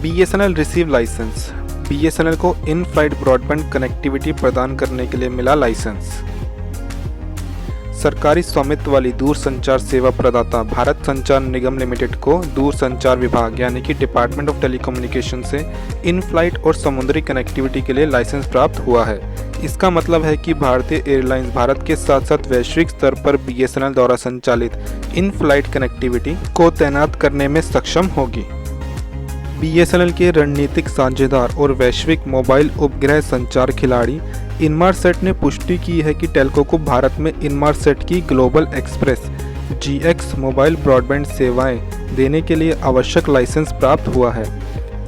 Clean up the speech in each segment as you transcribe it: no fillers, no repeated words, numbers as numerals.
BSNL receive licence. BSNL को in flight broadband connectivity प्रदान करने के लिए मिला लाइसेंस। सरकारी स्वामित्व वाली दूरसंचार सेवा प्रदाता भारत संचार निगम लिमिटेड को दूरसंचार विभाग यानी कि डिपार्टमेंट ऑफ टेलीकम्युनिकेशन से इन फ्लाइट और समुद्री कनेक्टिविटी के लिए लाइसेंस प्राप्त हुआ है। इसका मतलब है कि भारतीय एयरलाइंस भारत के साथ साथ वैश्विक स्तर पर BSNL द्वारा संचालित इन फ्लाइट कनेक्टिविटी को तैनात करने में सक्षम होगी। BSNL के रणनीतिक साझेदार और वैश्विक मोबाइल उपग्रह संचार खिलाड़ी इनमारसेट ने पुष्टि की है कि टेल्को को भारत में इनमारसेट की global express GX mobile broadband सेवाएं देने के लिए आवश्यक लाइसेंस प्राप्त हुआ है।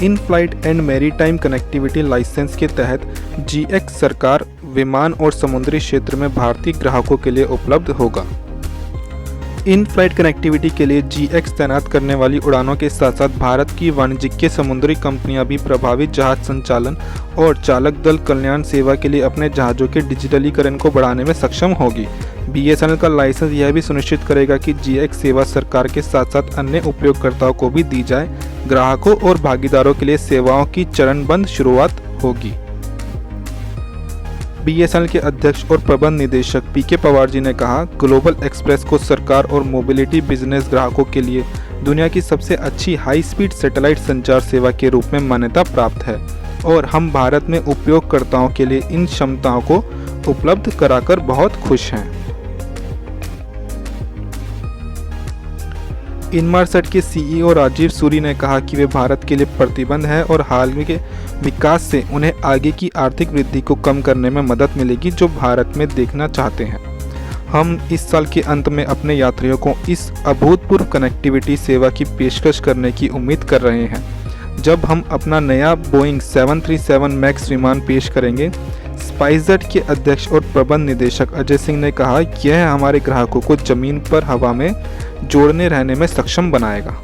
In flight and maritime connectivity license के तहत GX सरकार, विमान और समुद्री क्षेत्र में भारतीय ग्राहकों के लिए उपलब्ध होगा। इन फ्लाइट कनेक्टिविटी के लिए GX तैनात करने वाली उड़ानों के साथ साथ भारत की वाणिज्यिक समुद्री कंपनियां भी प्रभावित जहाज संचालन और चालक दल कल्याण सेवा के लिए अपने जहाज़ों के डिजिटलीकरण को बढ़ाने में सक्षम होगी। BSNL का लाइसेंस यह भी सुनिश्चित करेगा कि GX सेवा सरकार के साथ साथ अन्य उपयोगकर्ताओं को भी दी जाए। ग्राहकों और भागीदारों के लिए सेवाओं की चरणबद्ध शुरुआत होगी। BSNL के अध्यक्ष और प्रबंध निदेशक PK पवार जी ने कहा, ग्लोबल एक्सप्रेस को सरकार और मोबिलिटी बिजनेस ग्राहकों के लिए दुनिया की सबसे अच्छी हाई स्पीड सैटेलाइट संचार सेवा के रूप में मान्यता प्राप्त है और हम भारत में उपयोगकर्ताओं के लिए इन क्षमताओं को उपलब्ध कराकर बहुत खुश हैं। इनमारसेट के CEO राजीव सूरी ने कहा कि वे भारत के लिए प्रतिबद्ध हैं और हाल के विकास से उन्हें आगे की आर्थिक वृद्धि को कम करने में मदद मिलेगी जो भारत में देखना चाहते हैं। हम इस साल के अंत में अपने यात्रियों को इस अभूतपूर्व कनेक्टिविटी सेवा की पेशकश करने की उम्मीद कर रहे हैं जब हम अपना नया बोइंग 737 मैक्स विमान पेश करेंगे। स्पाइसजेट के अध्यक्ष और प्रबंध निदेशक अजय सिंह ने कहा, यह हमारे ग्राहकों को जमीन पर हवा में जोड़ने रहने में सक्षम बनाएगा।